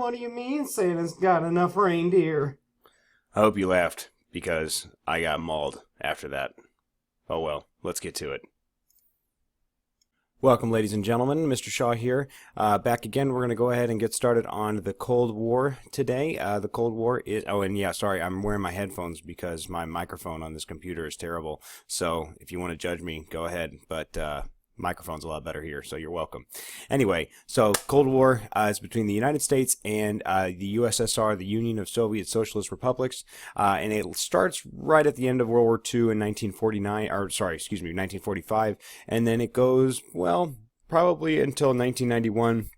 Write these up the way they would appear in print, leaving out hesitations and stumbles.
What do you mean Santa's got enough reindeer? I hope you laughed, because I got mauled after that. Oh well, let's get to it. Welcome, ladies and gentlemen. Mr. Shaw here. Back again. We're going to go ahead and get started on the Cold War today. The Cold War is... Oh, and yeah, sorry, I'm wearing my headphones because my microphone on this computer is terrible. So if you want to judge me, go ahead. But microphone's a lot better here, so you're welcome. Anyway, so Cold War is between the United States and the USSR, the Union of Soviet Socialist Republics, and it starts right at the end of World War II in 1945, and then it goes, well, probably until 1991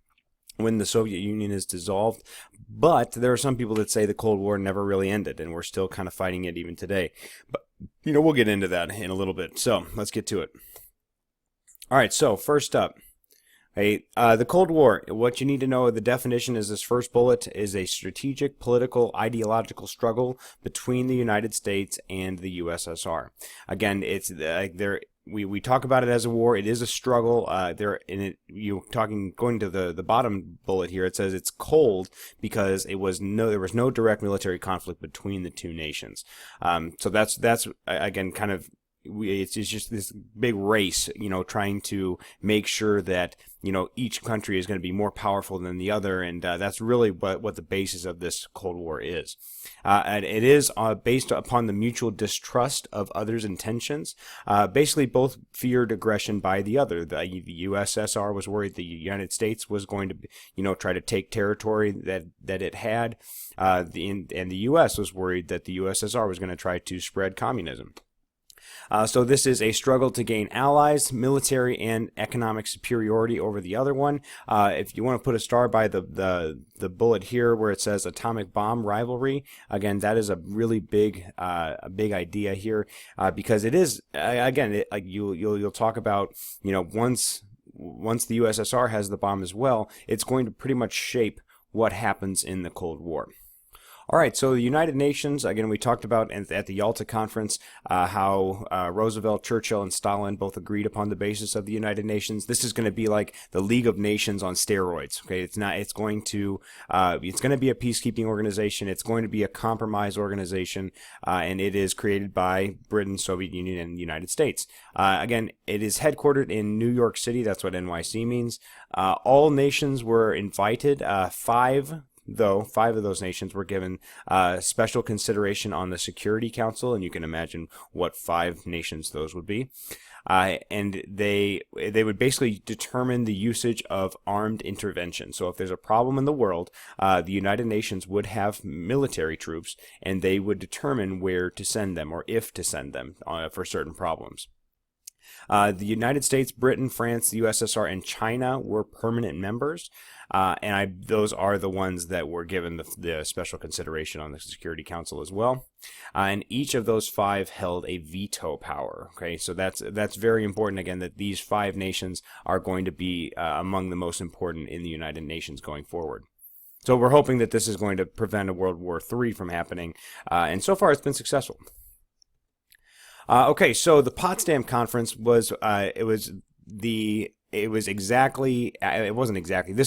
when the Soviet Union is dissolved. But there are some people that say the Cold War never really ended, and we're still kind of fighting it even today. But, we'll get into that in a little bit. So let's get to it. All right, so first up, the Cold War. What you need to know, the definition is this first bullet, is a strategic, political, ideological struggle between the United States and the USSR. Again, it's we talk about it as a war. It is a struggle. Going to the bottom bullet here. It says it's cold because there was no direct military conflict between the two nations. So that's again kind of. It's just this big race, trying to make sure that, each country is going to be more powerful than the other. And that's really what the basis of this Cold War is. And it is based upon the mutual distrust of others' intentions. Basically, both feared aggression by the other. The USSR was worried the United States was going to, try to take territory that it had. And the U.S. was worried that the USSR was going to try to spread communism. So this is a struggle to gain allies, military, and economic superiority over the other one. If you want to put a star by the bullet here where it says atomic bomb rivalry, again, that is a really big idea here, because it is you'll talk about, once the USSR has the bomb as well, it's going to pretty much shape what happens in the Cold War. All right, so the United Nations, again, we talked about at the Yalta Conference how Roosevelt, Churchill, and Stalin both agreed upon the basis of the United Nations. This is going to be like the League of Nations on steroids. Okay, it's going to be a peacekeeping organization. It's going to be a compromise organization, and it is created by Britain, Soviet Union, and the United States. Again, it is headquartered in New York City. That's what NYC means. All nations were invited. Five of those nations were given special consideration on the Security Council, and you can imagine what 5 nations those would be. And they would basically determine the usage of armed intervention. So if there's a problem in the world, the United Nations would have military troops, and they would determine where to send them or if to send them for certain problems. The United States, Britain, France, the USSR, and China were permanent members, and those are the ones that were given the special consideration on the Security Council as well. And each of those 5 held a veto power. Okay, so that's very important. Again, that these 5 nations are going to be among the most important in the United Nations going forward. So we're hoping that this is going to prevent a World War III from happening, and so far it's been successful. Okay, so the Potsdam Conference was this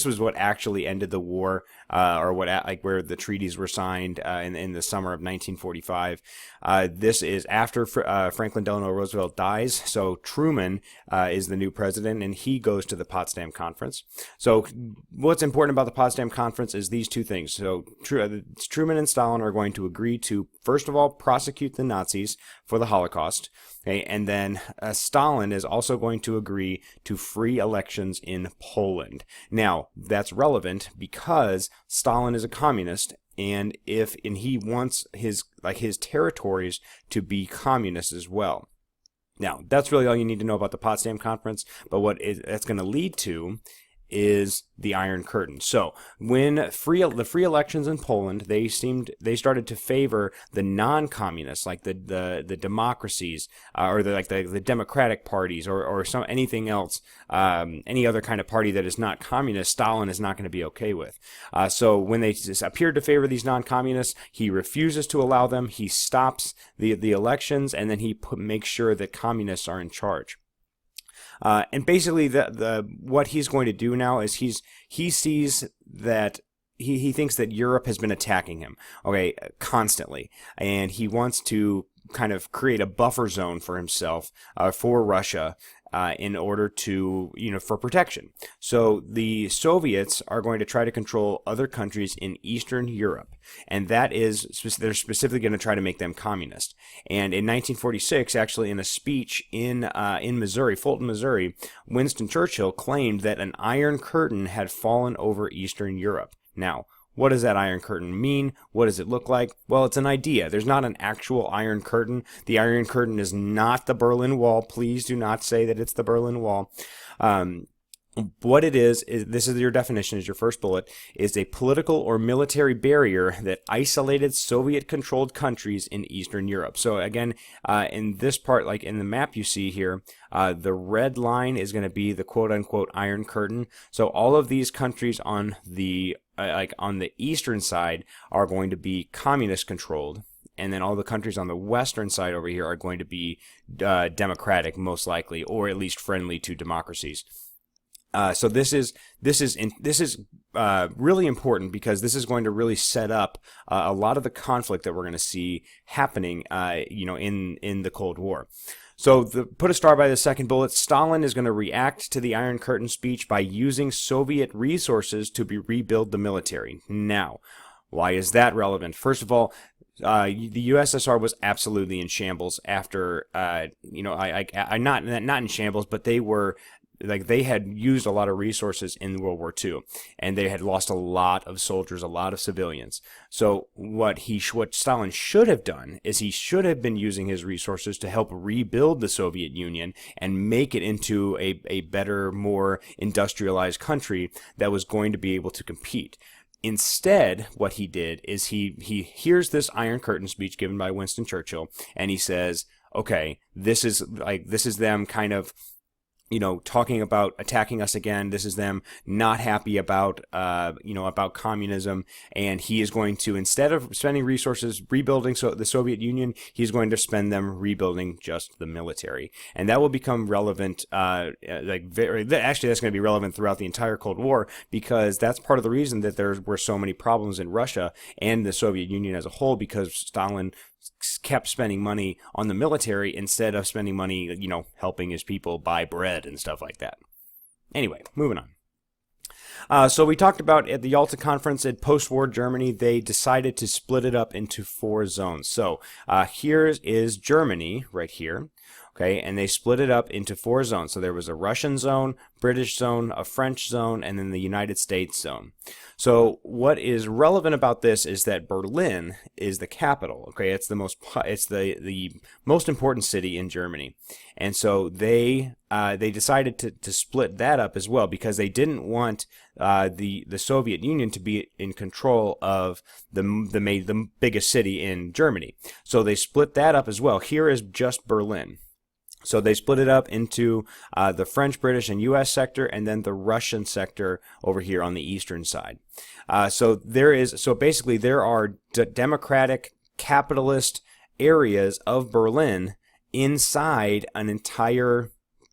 was what actually ended the war, or where the treaties were signed in the summer of 1945. This is after Franklin Delano Roosevelt dies, so Truman is the new president, and he goes to the Potsdam Conference. So what's important about the Potsdam Conference is these two things. So Truman and Stalin are going to agree to, first of all, prosecute the Nazis for the Holocaust. Okay, and then Stalin is also going to agree to free elections in Poland. Now, that's relevant because Stalin is a communist, and he wants his territories to be communist as well. Now, that's really all you need to know about the Potsdam Conference, but that's going to lead to is the Iron Curtain. So when the free elections in Poland, they started to favor the non-communists, like the democracies, or the democratic parties, or anything else, any other kind of party that is not communist. Stalin is not going to be okay with. So when they appeared to favor these non-communists, he refuses to allow them. He stops the elections, and then he makes sure that communists are in charge. And basically, what he's going to do now is he sees that he thinks that Europe has been attacking him, okay, constantly, and he wants to kind of create a buffer zone for himself, for Russia, in order to, for protection. So the Soviets are going to try to control other countries in Eastern Europe, and they're specifically going to try to make them communist. And in 1946, actually, in a speech in Missouri, Fulton, Missouri, Winston Churchill claimed that an Iron Curtain had fallen over Eastern Europe. Now, what does that Iron Curtain mean? What does it look like? Well, it's an idea. There's not an actual Iron Curtain. The Iron Curtain is not the Berlin Wall. Please do not say that it's the Berlin Wall. What it is this is your definition, is your first bullet, is a political or military barrier that isolated Soviet-controlled countries in Eastern Europe. So again, in this part, like in the map you see here, the red line is going to be the quote-unquote Iron Curtain. So all of these countries on the on the eastern side are going to be communist-controlled. And then all the countries on the western side over here are going to be democratic, most likely, or at least friendly to democracies. So this is really important, because this is going to really set up a lot of the conflict that we're going to see happening, in the Cold War. So put a star by the second bullet. Stalin is going to react to the Iron Curtain speech by using Soviet resources to rebuild the military. Now, why is that relevant? First of all, the USSR was absolutely in shambles after, not in shambles, but they had used a lot of resources in World War II, and they had lost a lot of soldiers, a lot of civilians. So what Stalin should have done is he should have been using his resources to help rebuild the Soviet Union and make it into a better, more industrialized country that was going to be able to compete. Instead, what he did is he hears this Iron Curtain speech given by Winston Churchill, and he says, okay, this is them kind of, talking about attacking us again. This is them not happy about communism, and he is going to, instead of spending resources rebuilding the Soviet Union, he's going to spend them rebuilding just the military, and that will become relevant. Actually, that's going to be relevant throughout the entire Cold War, because that's part of the reason that there were so many problems in Russia and the Soviet Union as a whole, because Stalin kept spending money on the military instead of spending money, helping his people buy bread and stuff like that. Anyway, moving on. So we talked about at the Yalta Conference in post-war Germany, they decided to split it up into 4 zones. So here is Germany right here. Okay, and they split it up into 4 zones. So there was a Russian zone, British zone, a French zone, and then the United States zone. So what is relevant about this is that Berlin is the capital. Okay, it's the most important city in Germany, and so they decided to split that up as well, because they didn't want the Soviet Union to be in control of the biggest city in Germany. So they split that up as well. Here is just Berlin. So they split it up into the French, British, and U.S. sector, and then the Russian sector over here on the eastern side. So basically there are democratic, capitalist areas of Berlin inside an entire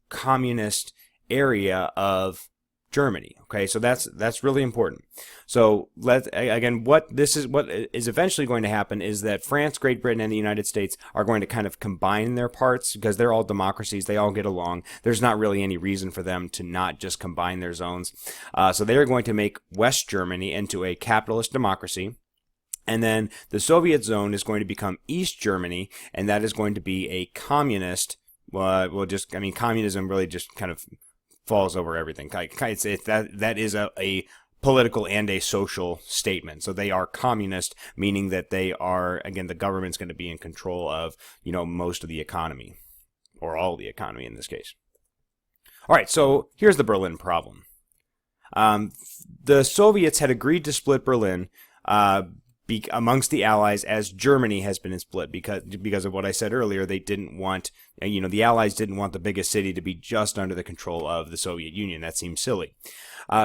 communist area of Germany. Okay, so that's really important. So what is eventually going to happen is that France, Great Britain, and the United States are going to kind of combine their parts, because they're all democracies. They all get along. There's not really any reason for them to not just combine their zones. So they are going to make West Germany into a capitalist democracy. And then the Soviet zone is going to become East Germany, and that is going to be a communist. Communism really just kind of falls over everything. That is a political and a social statement. So they are communist, meaning that they are, again, the government's going to be in control of, most of the economy, or all of the economy in this case. All right, so here's the Berlin problem. The Soviets had agreed to split Berlin amongst the Allies, as Germany has been split, because of what I said earlier. They didn't want, the Allies didn't want the biggest city to be just under the control of the Soviet Union. That seems silly.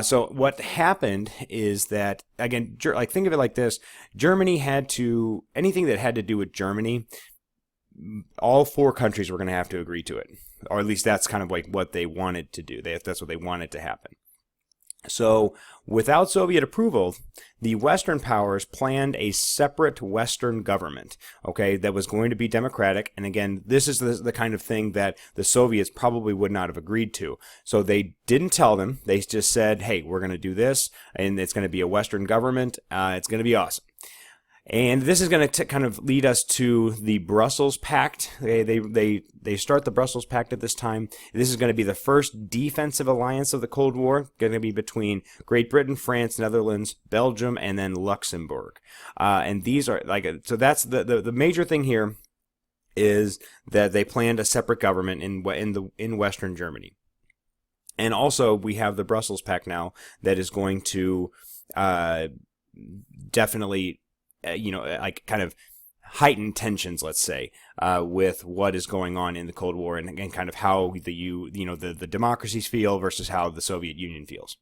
So what happened is that, again, think of it like this: Germany anything that had to do with Germany, all 4 countries were going to have to agree to it, or at least that's kind of like what they wanted to do. That's what they wanted to happen. So, without Soviet approval, the Western powers planned a separate Western government, okay, that was going to be democratic. And again, this is the kind of thing that the Soviets probably would not have agreed to. So they didn't tell them. They just said, hey, we're going to do this, and it's going to be a Western government. It's going to be awesome. And this is going to kind of lead us to the Brussels Pact. They start the Brussels Pact at this time. This is going to be the first defensive alliance of the Cold War, going to be between Great Britain, France, Netherlands, Belgium, and then Luxembourg. And these are so that's the major thing here is that they planned a separate government in Western Germany. And also we have the Brussels Pact now that is going to definitely kind of heightened tensions, let's say, with what is going on in the Cold War and kind of how the democracies feel versus how the Soviet Union feels.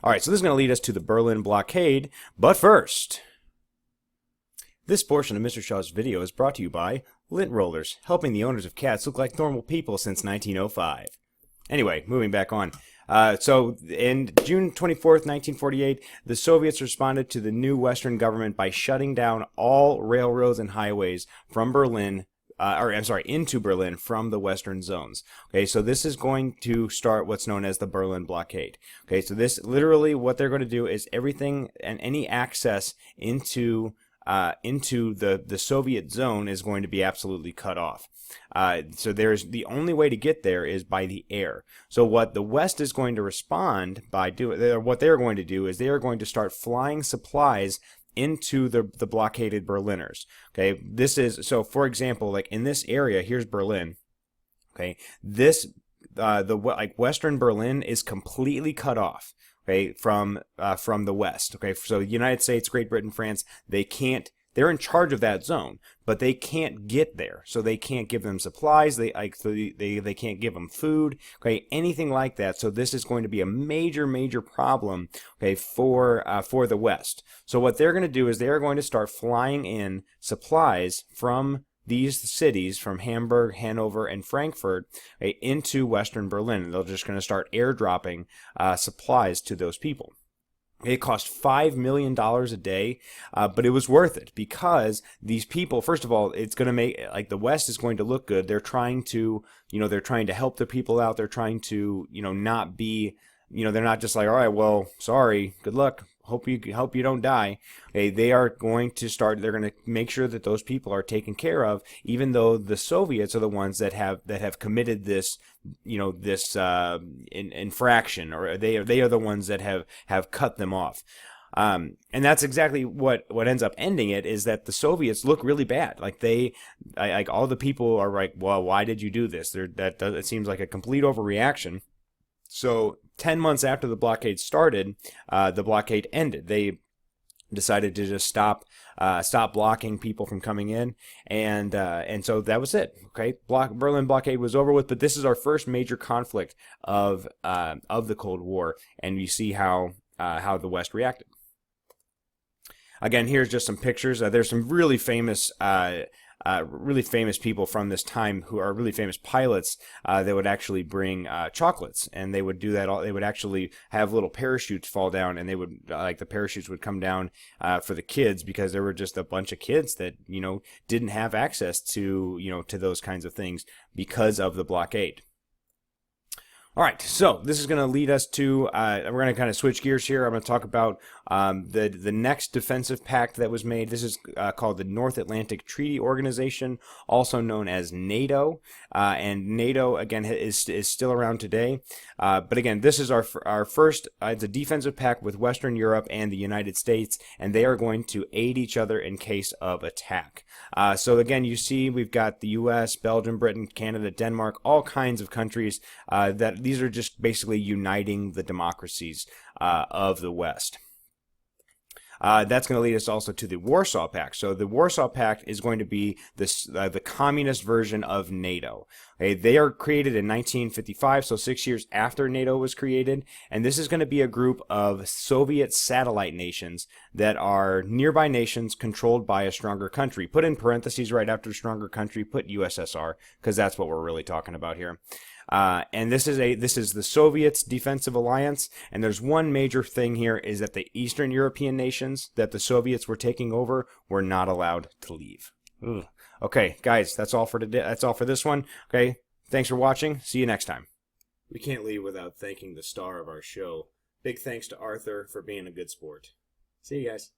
All right, so this is going to lead us to the Berlin blockade, but first, this portion of Mr. Shaw's video is brought to you by Lint Rollers, helping the owners of cats look like normal people since 1905. Anyway, moving back on. So in June 24th, 1948, the Soviets responded to the new Western government by shutting down all railroads and highways from Berlin, into Berlin from the Western zones. Okay, so this is going to start what's known as the Berlin blockade. Okay, so this literally what they're going to do is everything and any access into the Soviet zone is going to be absolutely cut off. So the only way to get there is by the air. So what the West is going to respond by what they're going to do is they are going to start flying supplies into the blockaded Berliners. Okay, so for example, like in this area, here's Berlin. Okay, Western Berlin is completely cut off. Okay, from the West. Okay, so the United States, Great Britain, France, they're in charge of that zone, but they can't get there. So they can't give them supplies. They can't give them food. Okay, anything like that. So this is going to be a major problem. Okay, for the West. So what they're going to do is they are going to start flying in supplies from these cities, from Hamburg, Hanover, and Frankfurt, into Western Berlin. They're just going to start airdropping supplies to those people. It cost $5 million a day, but it was worth it because these people, first of all, it's going to make, the West is going to look good. They're trying to, they're trying to help the people out. They're trying to, not be, they're not just like, all right, well, sorry, good luck. Hope you don't die. Okay, they're going to make sure that those people are taken care of, even though the Soviets are the ones that have committed this, infraction, or they are the ones that have cut them off. And that's exactly what ends up ending it, is that the Soviets look really bad. All the people are like, well, why did you do this? It seems like a complete overreaction. So 10 months after the blockade started, the blockade ended. They decided to just stop blocking people from coming in, and so that was it. Okay, Berlin blockade was over with. But this is our first major conflict of the Cold War, and you see how the West reacted. Again, here's just some pictures. There's some really famous people from this time who are really famous pilots that would actually bring chocolates, and they would do that. They would actually have little parachutes fall down, and they would the parachutes would come down for the kids, because there were just a bunch of kids that didn't have access to to those kinds of things because of the blockade. All right, so this is going to lead us to, we're going to kind of switch gears here. I'm going to talk about the next defensive pact that was made. This is called the North Atlantic Treaty Organization, also known as NATO. And NATO, again, is still around today. But again, this is our first, it's a defensive pact with Western Europe and the United States, and they are going to aid each other in case of attack. So again, you see we've got the U.S., Belgium, Britain, Canada, Denmark, all kinds of countries that these are just basically uniting the democracies of the West. That's going to lead us also to the Warsaw Pact. So the Warsaw Pact is going to be the communist version of NATO. Okay, they are created in 1955, so 6 years after NATO was created, and this is going to be a group of Soviet satellite nations that are nearby nations controlled by a stronger country. Put in parentheses right after stronger country, put USSR, because that's what we're really talking about here. And this is the Soviets' defensive alliance. And there's one major thing here is that the Eastern European nations that the Soviets were taking over were not allowed to leave. Ugh. Okay, guys, that's all for today. That's all for this one. Okay, thanks for watching. See you next time. We can't leave without thanking the star of our show. Big thanks to Arthur for being a good sport. See you guys.